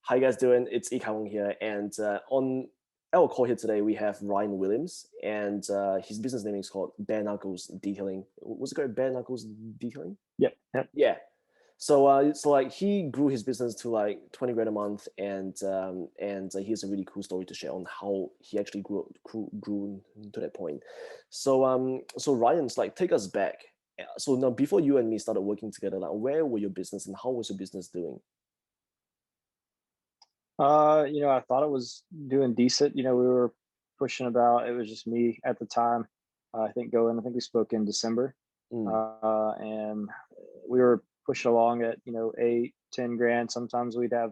How you guys doing? It's Ikawang here, and on our call here today we have Ryan Williams, and his business name is called Bare Knuckles Detailing. What's it called? Bare Knuckles Detailing? Yep. Yep. Yeah. So like he grew his business to like 20 grand a month, and he has a really cool story to share on how he actually grew to that point. So Ryan's like take us back. So now before you and me started working together, like where were your business and how was your business doing? I thought it was doing decent. We were pushing about, it was just me at the time. I think we spoke in December. Mm, And we were pushing along at, 8, 10 grand. Sometimes we'd have,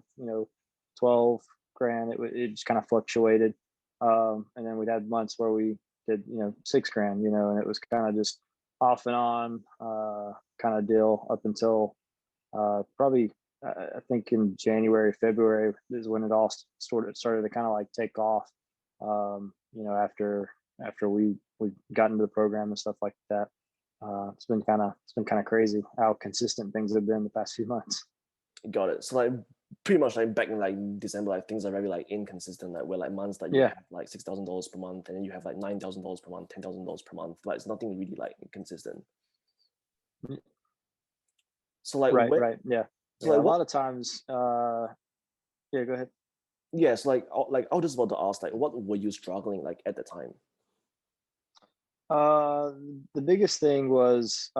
12 grand. It just kind of fluctuated. And then we'd have months where we did, 6 grand, and it was kind of just off and on, kind of deal up until probably I think in January, February is when it all sort of started to kind of like take off. After we got into the program and stuff like that. It's been kind of crazy how consistent things have been the past few months. got it. So like pretty much like back in like December, like things are very like inconsistent. Like where like months that you Yeah. have like $6,000 per month, and then you have like $9,000 per month, $10,000 per month. Like it's nothing really like consistent. Mm. So like Right. when Right. Yeah. so Yeah. like A what lot of times. Yeah. Go ahead. yeah, so like I was just about to ask, like what were you struggling like at the time? Uh, the biggest thing was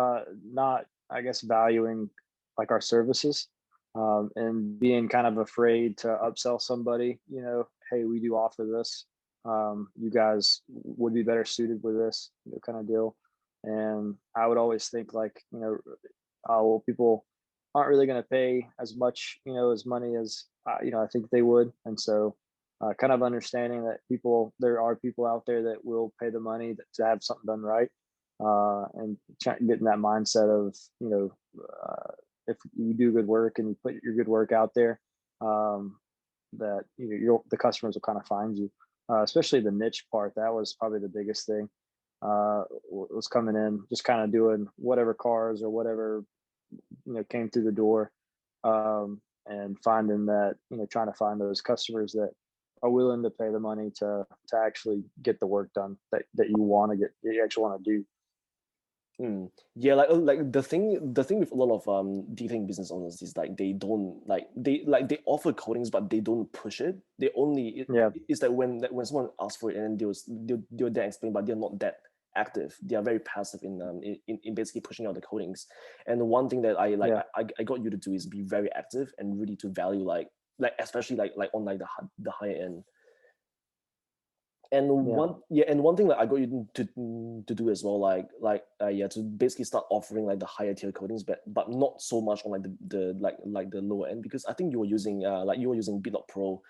not, I guess, valuing like our services, and being kind of afraid to upsell somebody. Hey, we do offer this. You guys would be better suited with this, kind of deal. And I would always think like, well, people aren't really going to pay as much, as money as I think they would, and so kind of understanding that there are people out there that will pay the money to have something done right, and getting that mindset of, if you do good work and you put your good work out there, um, that the customers will kind of find you. Especially the niche part, that was probably the biggest thing. Was coming in just kind of doing whatever cars or whatever came through the door, and finding that, trying to find those customers that are willing to pay the money to actually get the work done that you want to get, that you actually want to do. Mm. Yeah, like the thing with a lot of detailing business owners is like they don't they offer coatings but they don't push it. They only Yeah. it's like when someone asks for it and then they'll then explain, but they're not that active. They are very passive in basically pushing out the coatings. And the one thing that Yeah. I got you to do is be very active and really to value like especially like on like the higher end. And Yeah. one thing that I got you to do as well, yeah, to basically start offering like the higher tier coatings, but not so much on like the lower end, because I think you were using Bitlock Pro,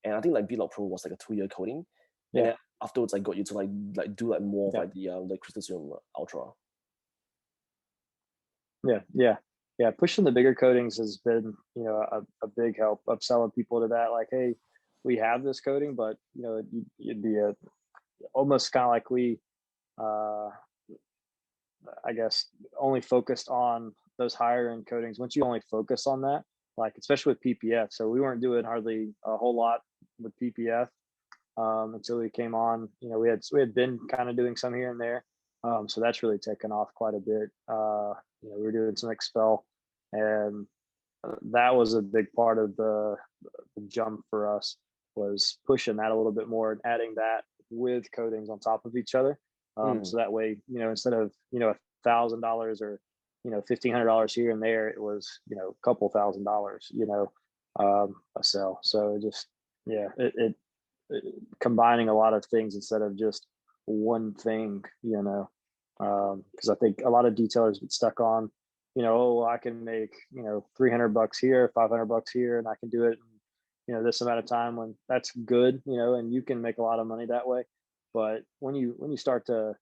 and I think like Bitlock Pro was like a 2 year coating, and Yeah. then afterwards I got you to like do like more of Yeah. like the Crystal Ultra. Yeah. Yeah. Yeah. Pushing the bigger coatings has been, a big help, upselling people to that. Like, hey, we have this coating, but you'd be almost kind of like we, uh, I guess, only focused on those higher end coatings. Once you only focus on that, like especially with PPF, so we weren't doing hardly a whole lot with PPF, until we came on. We had been kind of doing some here and there, so that's really taken off quite a bit. We were doing some expel, and that was a big part of the jump for us, was pushing that a little bit more and adding that with coatings on top of each other. Mm. So that way, instead of $1,000 or $1,500 here and there, it was a couple $1,000, a sell. So it just, yeah, combining a lot of things instead of just one thing, because I think a lot of detailers get stuck on, oh, I can make, $300 here, $500 here, and I can do it in, this amount of time. When that's good, and you can make a lot of money that way. But when you start to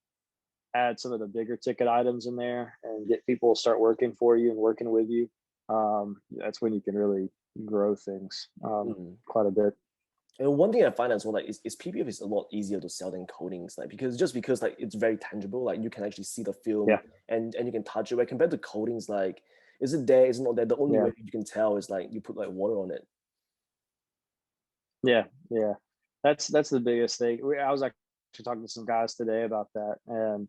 add some of the bigger ticket items in there and get people to start working for you and working with you, that's when you can really grow things, Mm. quite a bit. And one thing I find as well, like, is PPF is a lot easier to sell than coatings, like because like it's very tangible, like you can actually see the film Yeah. and you can touch it. Right, compared to coatings, like is it there, is it not there? The only Yeah. way you can tell is like you put like water on it. Yeah, yeah. That's the biggest thing. I was actually talking to some guys today about that, and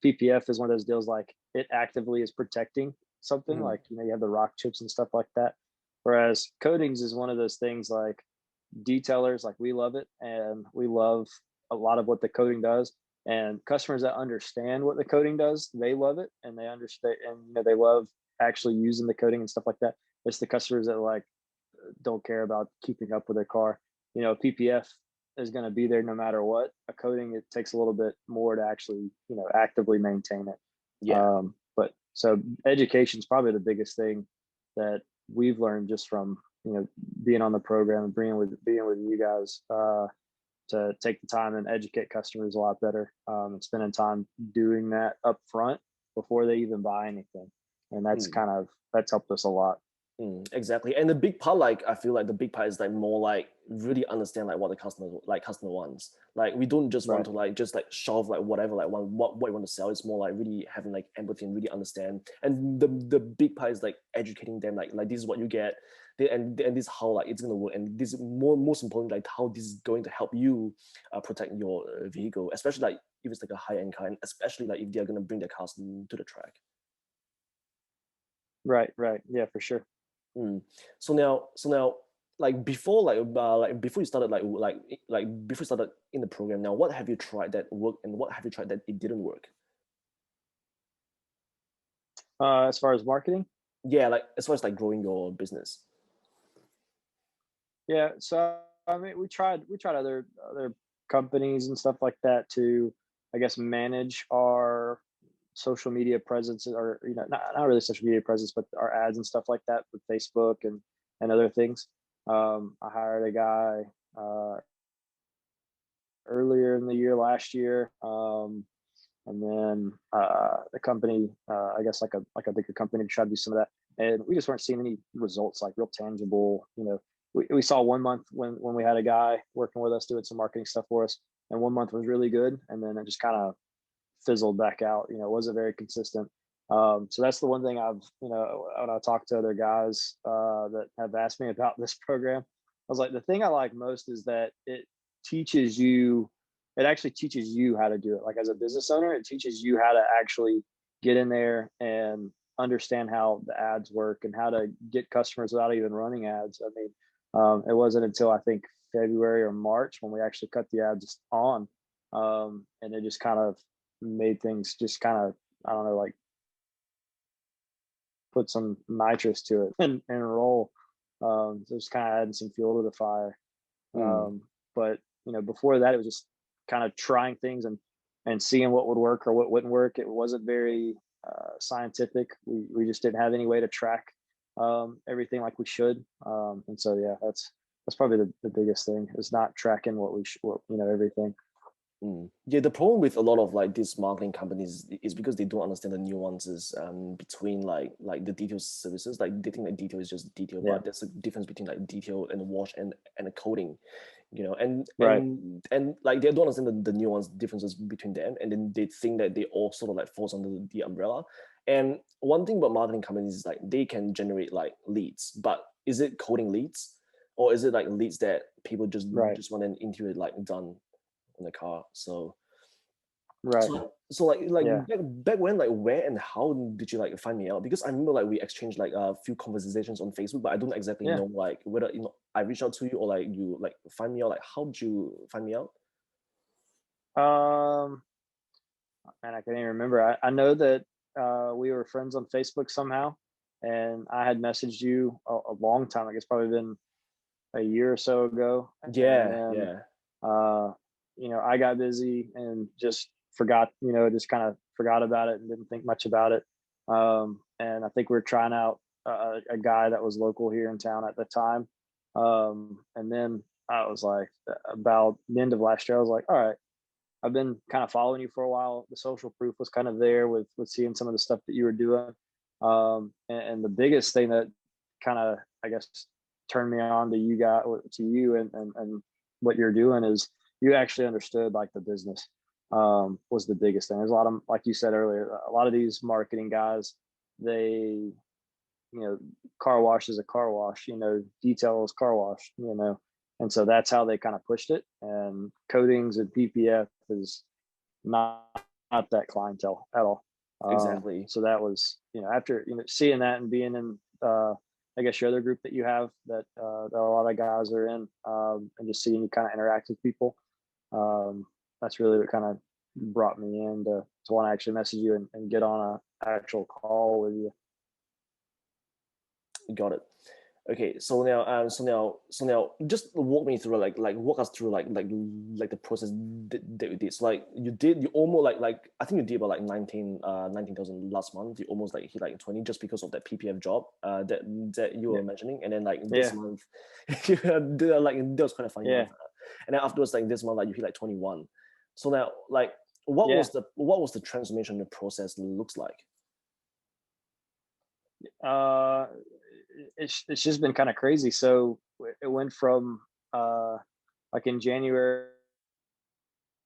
PPF is one of those deals like it actively is protecting something, Mhm. like you have the rock chips and stuff like that. Whereas coatings is one of those things like detailers, like we love it, and we love a lot of what the coating does. And customers that understand what the coating does, they love it, and they understand, and they love actually using the coating and stuff like that. It's the customers that like don't care about keeping up with their car. PPF is going to be there no matter what. A coating, it takes a little bit more to actually, actively maintain it. Yeah. But so education is probably the biggest thing that we've learned just from, being on the program and being with you guys, to take the time and educate customers a lot better, and spending time doing that up front before they even buy anything. And Mm. that's helped us a lot. Exactly. And the big part, like I feel like the big part is like more like really understand like what the customer wants. Like we don't just want Right. to like just like shove like whatever like what you want to sell. It's more like really having like empathy and really understand. And the big part is like educating them like this is what you get, and this is how like it's gonna work, and this is most important like how this is going to help you protect your vehicle, especially like if it's like a high end car, and especially like if they're gonna bring their cars to the track. Right. Right. Yeah, for sure. Mm. So now, like before you started before you started in the program. Now, what have you tried that worked, and what have you tried that it didn't work? As far as marketing, Yeah, like as far as like growing your business. yeah. So I mean, we tried other companies and stuff like that to, I guess, manage our social media presence, or not really social media presence, but our ads and stuff like that with Facebook and other things. I hired a guy uh, earlier in the year last year. And then the company, I guess, like a bigger company, to try to do some of that, and we just weren't seeing any results, like real tangible. We saw one month when we had a guy working with us doing some marketing stuff for us, and one month was really good, and then it just kind of fizzled back out. It wasn't very consistent. So that's the one thing I've, when I talk to other guys that have asked me about this program, I was like, the thing I like most is that teaches you, it actually teaches you how to do it. Like as a business owner, it teaches you how to actually get in there and understand how the ads work and how to get customers without even running ads. I mean, it wasn't until I think February or March when we actually cut the ads on, and it just kind of made things just kind of, I don't know, like put some nitrous to it and roll. Just kind of adding some fuel to the fire. Mm. But before that, it was just kind of trying things and seeing what would work or what wouldn't work. It wasn't very scientific. We just didn't have any way to track everything like we should. And so yeah, that's probably the biggest thing, is not tracking everything. Yeah, the problem with a lot of like these marketing companies is because they don't understand the nuances between like the detail services. Like they think that detail is just detail, Yeah. but there's a difference between like detail and wash and a coating, and Right. like they don't understand the nuance differences between them, and then they think that they all sort of like falls under the umbrella. And one thing about marketing companies is like they can generate like leads, but is it coding leads, or is it like leads that people just Right. just want an interior like done in the car? So Right. so like Yeah. back when, like where and how did you like find me out? Because I remember like we exchanged like a few conversations on Facebook, but I don't exactly Yeah. know like whether I reached out to you or like you like find me out. Like how did you find me out? Um, and I can't even remember. I know that we were friends on Facebook somehow, and I had messaged you a long time. I guess probably been a year or so ago, and Yeah, then yeah. uh, I got busy and just forgot. Just kind of forgot about it and didn't think much about it. And I think we were trying out a guy that was local here in town at the time, and then I was like, about the end of last year, I was like, all right, I've been kind of following you for a while. The social proof was kind of there with seeing some of the stuff that you were doing. And the biggest thing that kind of, I guess, turned me on to you and what you're doing is you actually understood like the business, was the biggest thing. There's a lot of, like you said earlier, a lot of these marketing guys, they, car wash is a car wash, detail is car wash, And so that's how they kind of pushed it. And coatings and PPF is not that clientele at all. Exactly. So that was, after seeing that and being in, I guess your other group that you have that a lot of guys are in, and just seeing you kind of interact with people. That's really what kind of brought me in to want to actually message you and get on a actual call with you. Got it. Okay, so now, just walk me through, walk us through, the process that you did. So, you almost I think you did about 19,000 last month. You almost hit 20 just because of that PPF job that you Yeah. were mentioning, and then this Yeah. month, that was kind of funny Yeah. month, and then afterwards this month you hit 21. So now, Yeah. what was the transformation, the process looks like? Uh, it's just been kind of crazy. So it went from like in January,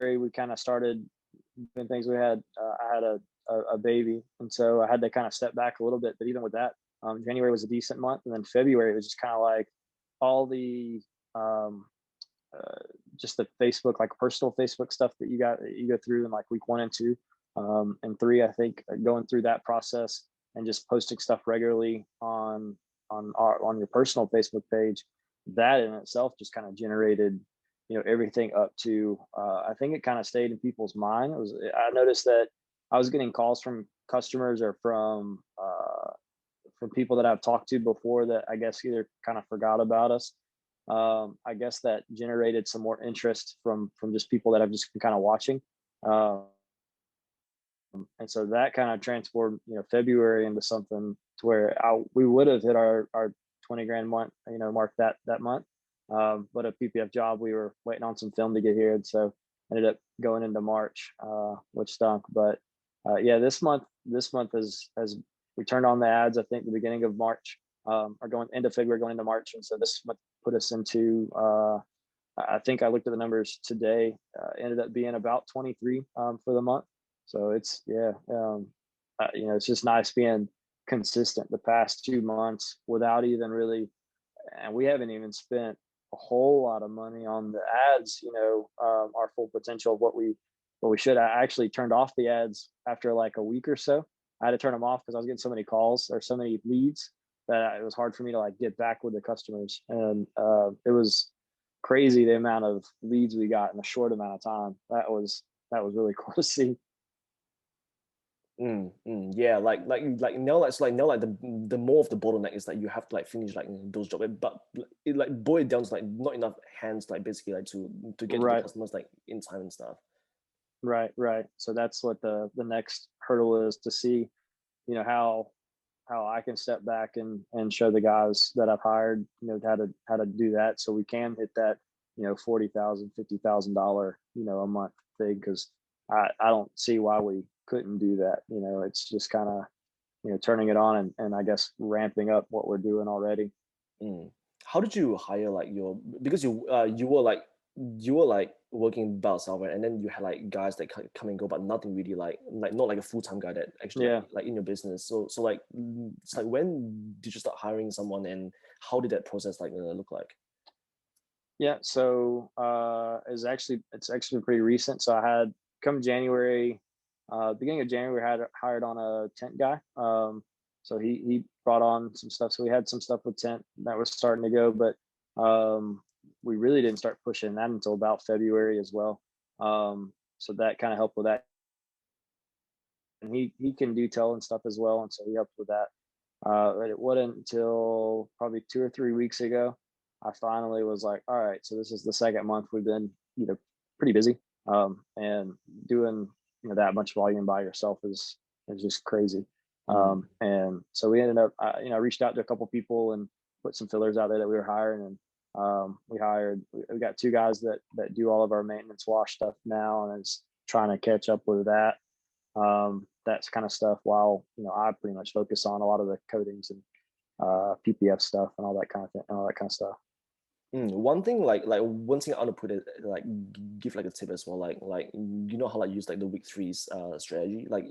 we kind of started doing things. I had a baby, and so I had to kind of step back a little bit. But even with that, January was a decent month, and then February was just kind of like all the um, uh, just the Facebook, like personal Facebook stuff that you go through in like week 1 and 2, and 3. I think going through that process and just posting stuff regularly on your personal Facebook page, that in itself just kind of generated everything up to I think it kind of stayed in people's mind. I noticed that I was getting calls from customers or from people that I've talked to before that I guess either kind of forgot about us. I guess that generated some more interest from just people that I've just been kind of watching. Um, and so that kind of transformed February into something to where we would have hit our 20 grand month mark that month, but a PPF job, we were waiting on some film to get here, and so ended up going into March, which stunk. But yeah, this month is as we turned on the ads, I think the beginning of March, or going into February, going into March, and so this month put us into I think I looked at the numbers today. Ended up being about 23 for the month. So it's yeah, it's just nice being consistent the past 2 months without even really, and we haven't even spent a whole lot of money on the ads. Our full potential of what we should. I actually turned off the ads after like a week or so. I had to turn them off because I was getting so many calls or so many leads that it was hard for me to like get back with the customers, and it was crazy the amount of leads we got in a short amount of time. That was really cool to see. Yeah, now, now, the more of the bottleneck is that you have to finish those jobs, but it boil it down to not enough hands, basically to get to the Right, customers in time and stuff. right. So that's what the next hurdle is, to see, how I can step back and show the guys that I've hired, how to do that, so we can hit that, $40,000, $50,000, a month thing. Because I don't see why we couldn't do that. It's just kind of turning it on and I guess ramping up what we're doing already. Mm. How did you hire your, because you were working by yourself, right? And then you had guys that come and go, but nothing really not like a full-time guy that actually Yeah, in your business. So it's when did you start hiring someone, and how did that process look like? yeah. So it's actually pretty recent. So I had come January, beginning of January, had hired on a tent guy. So he brought on some stuff. So we had some stuff with tent that was starting to go, but we really didn't start pushing that until about February as well. So that kind of helped with that, and he can do tell and stuff as well, and so he helped with that. But it wasn't until probably 2 or 3 weeks ago I finally was like, all right, so this is the second month we've been pretty busy, and doing that much volume by yourself is just crazy. Mm. And so we ended up, reached out to a couple people and put some fillers out there that we were hiring, and we got two guys that do all of our maintenance wash stuff now, and is trying to catch up with that's kind of stuff, while I pretty much focus on a lot of the coatings and PPF stuff and all that kind of thing, and all that kind of stuff. One thing, like one thing I want to put it, like give like a tip as well, like you know how like use like the week threes strategy, like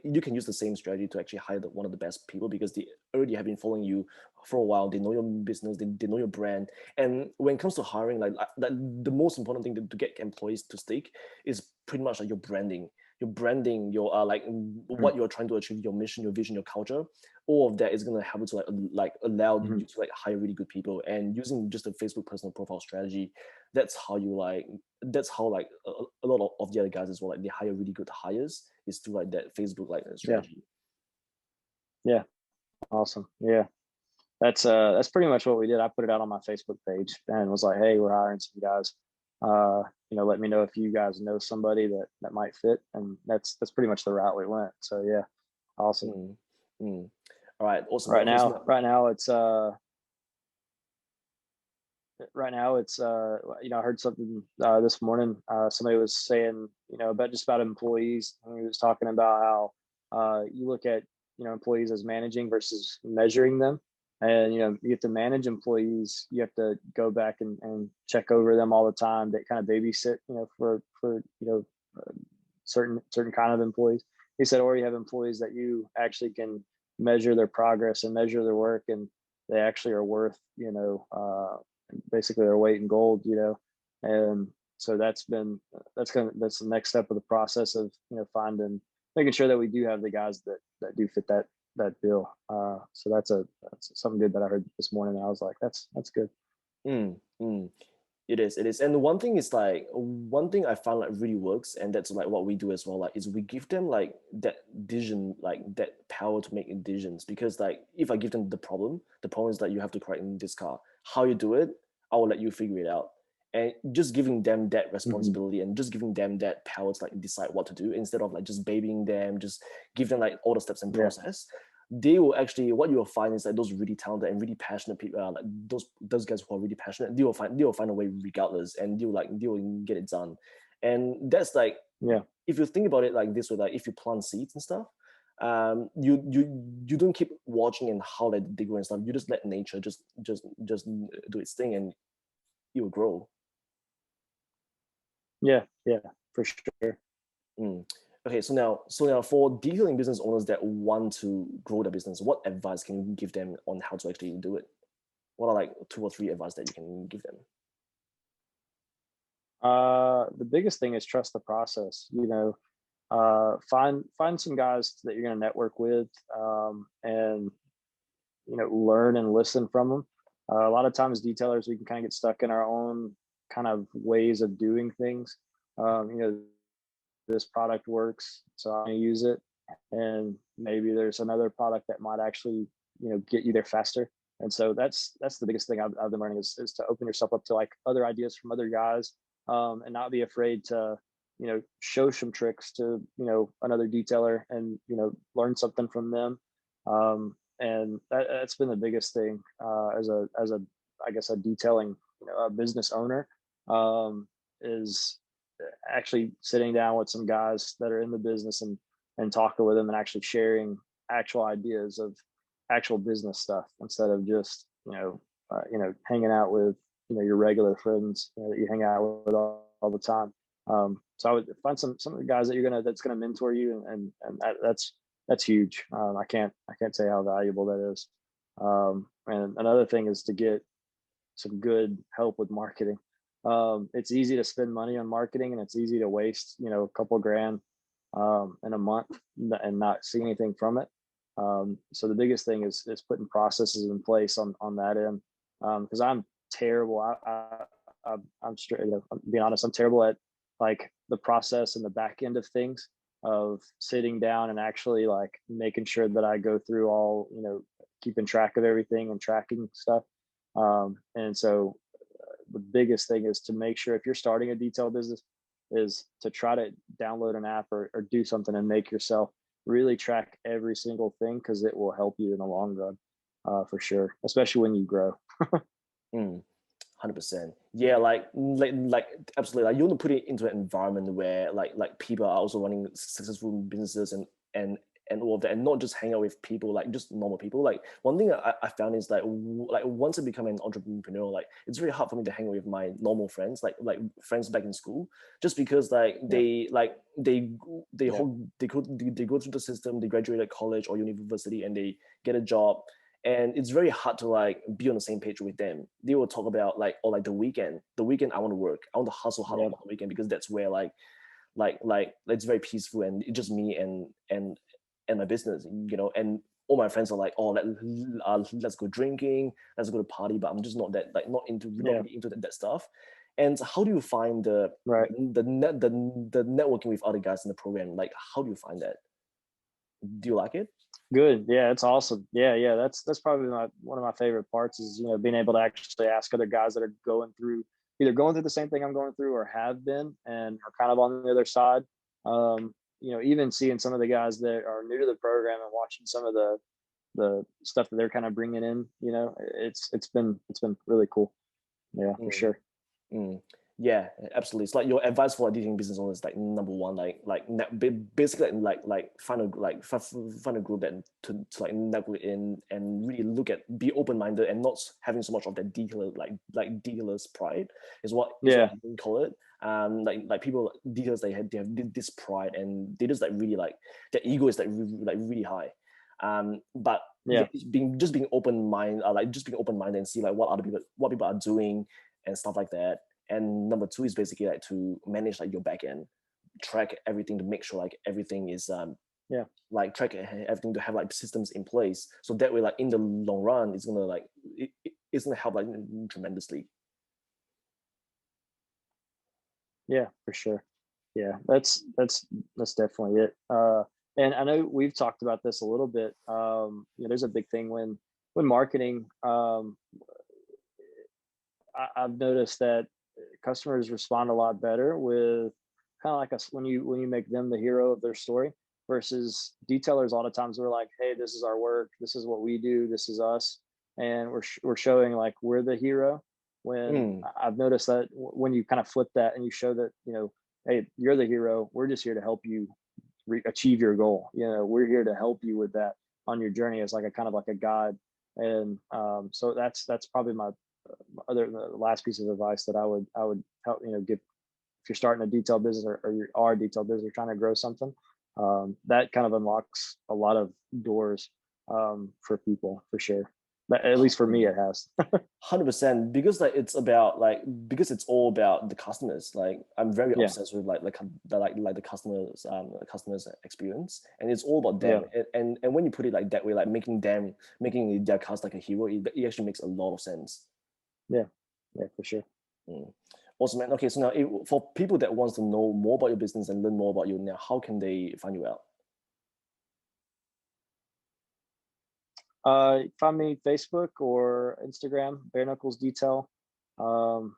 you can use the same strategy to actually hire one of the best people because they already have been following you for a while. They know your business, they know your brand, and when it comes to hiring, the most important thing to get employees to stick is pretty much like your branding, your Mm-hmm. what you're trying to achieve, your mission, your vision, your culture. All of that is going to help you to like allow Mm-hmm. you to like hire really good people. And using just a Facebook personal profile strategy, that's how you like that's how like a lot of the other guys as well, like they hire really good hires is through like that Facebook like Yeah. strategy. Yeah. Awesome. Yeah. That's pretty much what we did. I put it out on my Facebook page and was like, "Hey, we're hiring some guys. Let me know if you guys know somebody that might fit." And that's pretty much the route we went. So yeah, awesome. Mm, mm. All right, awesome. Right Okay, so now, now, right now it's right now it's I heard something this morning. Somebody was saying about just about employees. And he was talking about how you look at employees as managing versus measuring them. And you get to manage employees, you have to go back and check over them all the time. That kind of babysit for certain kind of employees. He said, or you have employees that you actually can measure their progress and measure their work, and they actually are worth basically their weight in gold, and so that's the next step of the process of finding, making sure that we do have the guys that do fit that bill. So that's something good that I heard this morning. I was like, that's good. mm, mm. It is. And one thing is like one thing I found like really works, and that's like what we do as well, like is we give them like that vision, like that power to make decisions. Because like if I give them the problem is that you have to correct in this car. How you do it, I will let you figure it out. And just giving them that Hmm. responsibility and just giving them that power to like decide what to do instead of like just babying them, just give them like all the steps and Yeah. process. They will actually, what you will find is that those really talented and really passionate people, like those guys who are really passionate, they will find a way regardless, and they will get it done. And that's like, Yeah. if you think about it like this way, like if you plant seeds and stuff, you don't keep watching and how they grow and stuff. You just let nature just do its thing, and it will grow. Yeah. Yeah. For sure. Mm. Okay, so now for detailing business owners that want to grow their business, what advice can you give them on how to actually do it? What are like two or three advice that you can give them? The biggest thing is trust the process. Find some guys that you're going to network with, and learn and listen from them. A lot of times, detailers, we can kind of get stuck in our own kind of ways of doing things. This product works, so I'm going to use it, and maybe there's another product that might actually get you there faster. And so that's the biggest thing I've been learning is to open yourself up to like other ideas from other guys, and not be afraid to show some tricks to another detailer and learn something from them. And that's been the biggest thing, as a I guess a detailing a business owner, is actually sitting down with some guys that are in the business and talking with them and actually sharing actual ideas of actual business stuff instead of just hanging out with your regular friends that you hang out with all the time. So I would find some of the guys that that's gonna mentor you, and that's huge. I can't say how valuable that is. And another thing is to get some good help with marketing. It's easy to spend money on marketing, and it's easy to waste a couple grand in a month and not see anything from it. So the biggest thing is putting processes in place on that end, because I'm terrible. I'm straight. I'm being honest. I'm terrible at like the process and the back end of things, of sitting down and actually like making sure that I go through all keeping track of everything and tracking stuff. And so the biggest thing is to make sure, if you're starting a detail business, is to try to download an app or do something and make yourself really track every single thing, because it will help you in the long run, for sure, especially when you grow. Mm. 100%. Yeah, like absolutely. Like you want to put it into an environment where like people are also running successful businesses, and and all of that, and not just hang out with people like just normal people. Like one thing I found is like like once I become an entrepreneur, like it's very hard for me to hang out with my normal friends, like friends back in school, just because like Yeah. they Yeah. they go through the system, they graduate at college or university, and they get a job, and it's very hard to like be on the same page with them. They will talk about like, or like the weekend I want to work, I want to hustle hard on Yeah. the weekend, because that's where like it's very peaceful, and it's just me and my business, and all my friends are like, oh, let's go drinking, let's go to party, but I'm just not that, like not Yeah. really into that stuff. And how do you find Right. the networking with other guys in the program? Like, how do you find that? Do you like it? Good. Yeah, it's awesome. Yeah, yeah. That's probably one of my favorite parts is, being able to actually ask other guys that are going through the same thing I'm going through or have been and are kind of on the other side. Even seeing some of the guys that are new to the program and watching some of the stuff that they're kind of bringing in, it's been really cool. Yeah, for Mm. sure. Mm. Yeah, absolutely. It's like your advice for like dating business owners, like number one, basically find a find a group that to like network in, and really be open minded, and not having so much of that dealer's pride is what Yeah, we call it. Like people dealers, they have this pride, and they just like really like their ego is like really high. But yeah, yeah, being open mind, just being open minded, and see like what people are doing and stuff like that. And number two is basically like to manage like your back end, track everything to make sure like everything is yeah, like track everything to have like systems in place. So that way, like in the long run, it's gonna help like tremendously. yeah, for sure. Yeah, that's definitely it. And I know we've talked about this a little bit. There's a big thing when marketing. I've noticed that customers respond a lot better with kind of like us when you make them the hero of their story versus detailers. A lot of times we're like, hey, this is our work, this is what we do, this is us, and we're showing like we're the hero. When Mm, I've noticed that when you kind of flip that and you show that, hey, you're the hero, we're just here to help you achieve your goal. We're here to help you with that on your journey as like a kind of like a guide. And so that's probably my the last piece of advice that I would help give if you're starting a detail business or you are a detail business, trying to grow something. That kind of unlocks a lot of doors for people for sure. But at least for me, it has. 100%, because because it's all about the customers. Like I'm very Yeah, obsessed with the customers experience, and it's all about yeah, them. And when you put it like that way, like making their cast like a hero, it actually makes a lot of sense. yeah, yeah, for sure. Mm. Awesome, man. Okay, so now for people that wants to know more about your business and learn more about you, now how can they find you out? Find me Facebook or Instagram, Bare Knuckles Detail. Um,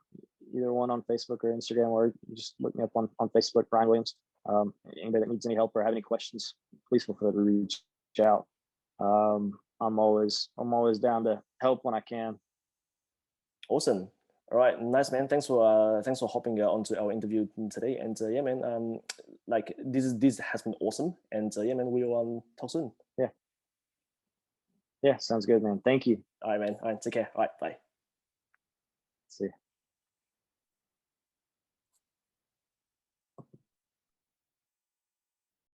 Either one on Facebook or Instagram, or you just look me up on Facebook, Brian Williams. Anybody that needs any help or have any questions, please feel free to reach out. I'm always down to help when I can. Awesome. All right, nice, man. Thanks for hopping onto our interview today. And yeah, man. Like this has been awesome. And yeah, man. We'll talk soon. Yeah, yeah, sounds good, man. Thank you. All right, man. All right, take care. All right, bye. See you.